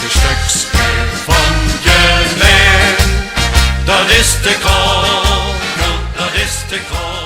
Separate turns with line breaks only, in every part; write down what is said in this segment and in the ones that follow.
stukspel van je lijn. Dat is de kogel, dat is de kogel.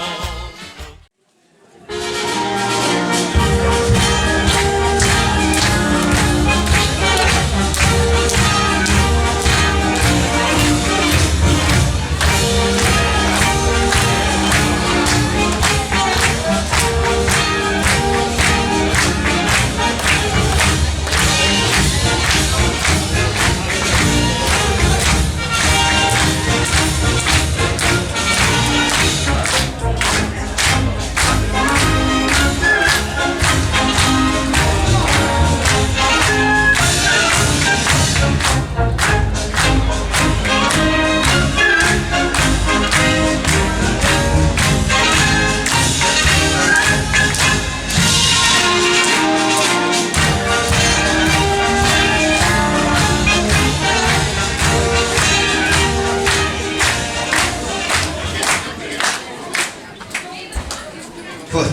Goed.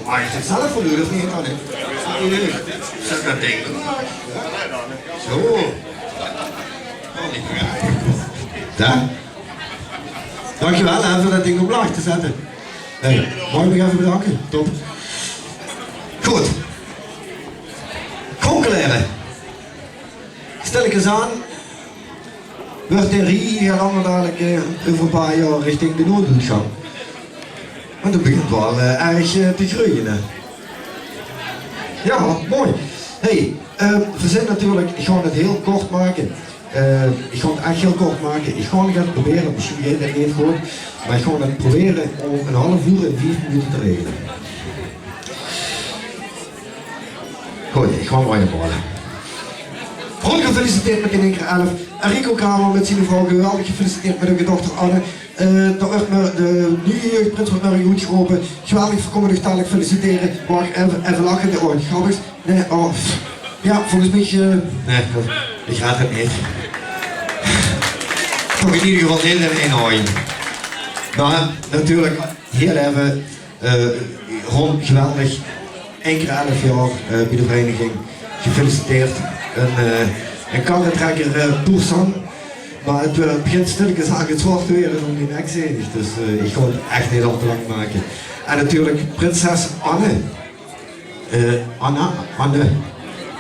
Maar je zit zelf voor u, of niet? Nee. Zet dat ding. Zo. Oh, niet begrijpen. Daar. Dankjewel hè, voor dat ding op laag te zetten. Hey, mag ik nog even bedanken? Top. Goed. Concleren. Stel ik eens aan. Wordt de rie gaat allemaal dadelijk over een paar jaar richting de Noordhoek gaan. Want dat begint wel erg te groeien. Hè. Ja, mooi. Hey, we zijn natuurlijk, ik ga het heel kort maken. Ik ga het echt heel kort maken. Ik ga het proberen, misschien jij dat niet goed, maar ik ga het proberen om een half uur in 4 minuten te regelen. Goed, ik ga hem aanballen. Ron gefeliciteerd met in keer 11. Enrico Kramer met zijn vrouw geweldig gefeliciteerd met hun dochter Anne. De nieuwe jeugdprins wordt naar een goed geholpen. Geweldig verkomelijk dadelijk feliciteren. Wacht, even lachen. Oh, grappig. Nee, oh. Ja, volgens mij... nee, ik raad het niet. Toch in ieder geval heel in ooien. Maar natuurlijk, heel even, Ron, geweldig. 1 keer 11 jaar bij de vereniging. Gefeliciteerd. Een karretrekker Toursan. Maar het begint stilletjes aan het zwart weer om die nek zenig. Dus ik ga het echt niet al te lang maken. En natuurlijk prinses Anne.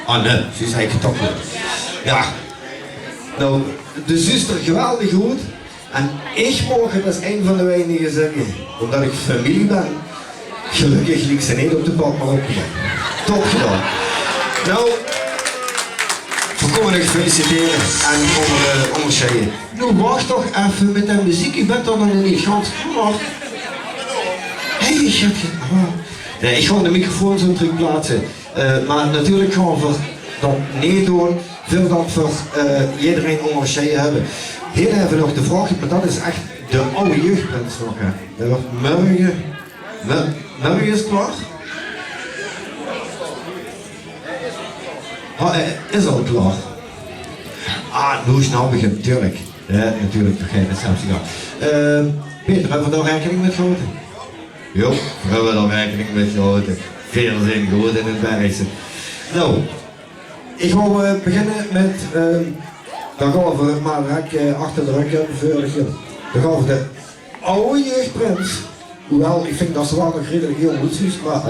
Anne, zo zei ik het toch goed. Ja. Nou, de zuster geweldig goed. En ik mag het als een van de weinigen zeggen. Omdat ik familie ben. Gelukkig liep ze niet op de pad, maar op de bak. Top gedaan. Nou. Voorkomelijk feliciteren en onderscheiden. Nou, wacht toch even met de muziek, ik ben toch nog niet gans klaar. Hé, nee, ik ga de microfoon zo terug plaatsen. Maar natuurlijk gaan we dat niet doen, veel dat we iedereen onderscheiden hebben. Heel even nog de vraag, maar dat is echt de oude jeugdprins nog. Murray is klaar? Is al klaar. Nu is nou begint, natuurlijk. Ja, natuurlijk, vergeet het zelfs gedaan. Peter, hebben we daar rekening met gehouden? Jo, we hebben daar rekening met gehouden. Veel zin goed in het Bergse. Nou, ik ga beginnen met, dan gaan we maar achter de rug hebben vorige. Dan gaan we de oude jeugdprins, hoewel ik vind dat ze wel nog redelijk jong is, maar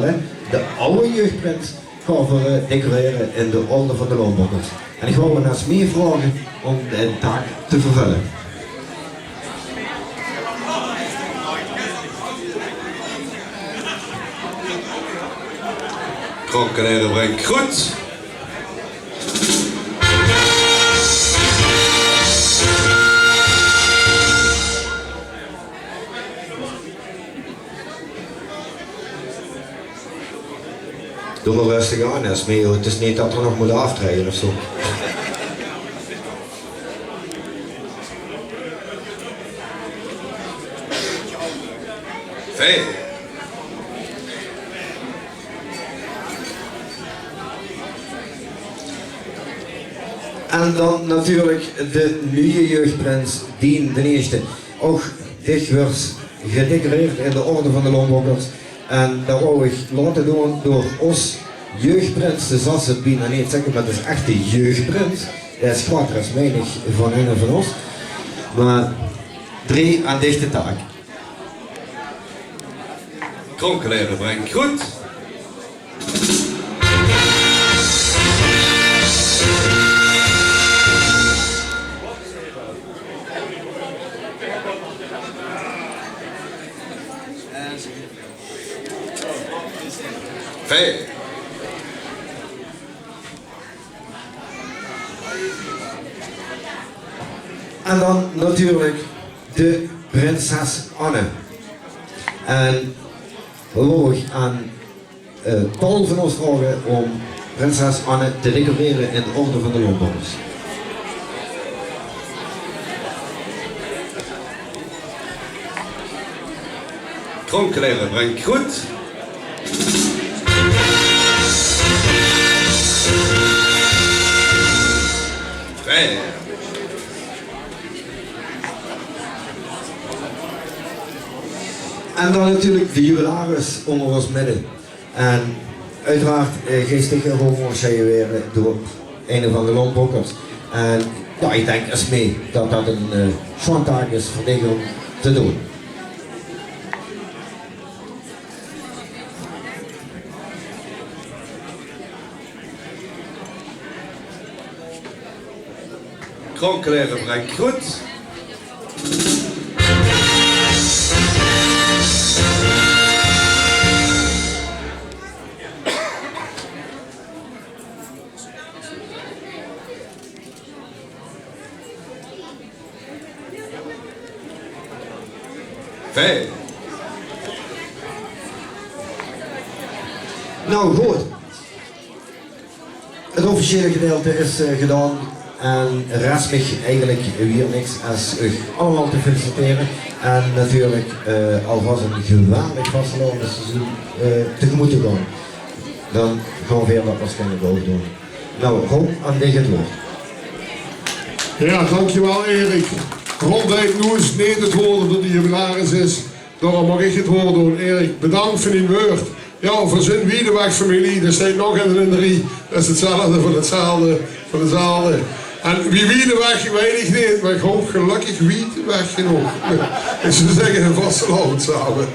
de oude jeugdprins gaan we decoreren in de orde van de loonbokkers. En ik ga me naar meer vragen om de taak te vervullen.
Kronkelaar brengt goed.
Doe maar rustig aan, Esmee. Het is niet dat we nog moeten aftreden of zo.
Vijf.
En dan natuurlijk de nieuwe jeugdprins, Dien de Eerste. Ook dikwijls gedecoreerd in de orde van de loonbokkers. En dat wou ik laten doen door ons jeugdprins, dus als het bijna niet zeggen, maar het is echt de jeugdprins. Hij is groter als menig van een van ons. Maar 3 aan dichte taak.
Kronkeleren brengt goed. Vijf.
En dan natuurlijk de prinses Anne. En we willen aan Paul van ons vragen om prinses Anne te decoreren in de orde van de Lombarders.
Kronkeleren brengt goed. Vijf.
En dan natuurlijk de jubilaris onder ons midden. En uiteraard geestige homo's zijn weer door een van de Lombokkers. En ja, ik denk als mee dat dat een schoon taak is voor deze om te doen.
Kronkeleren brengt goed. Vijf.
Nou goed. Het officiële gedeelte is gedaan. En rest mij eigenlijk weer niks als u allemaal te feliciteren. En natuurlijk alvast een geweldig vastgelopen seizoen tegemoet te gaan. Dan gaan we weer wat waarschijnlijk ook doen. Nou, Rob, aan dich het woord.
Ja, dankjewel Erik. Ronduit nu is niet het woord dat de jubilaris is. Daarom mag ik het woord doen. Erik, bedankt voor die woord. Ja, voor zijn Wiedeweg-familie, er zijn nog in de 3. Dat is hetzelfde voor hetzelfde. En wie Wiedeweg weet ik niet, maar ik hoop gelukkig Wiedeweg genoeg. En ze zeggen een vaste samen.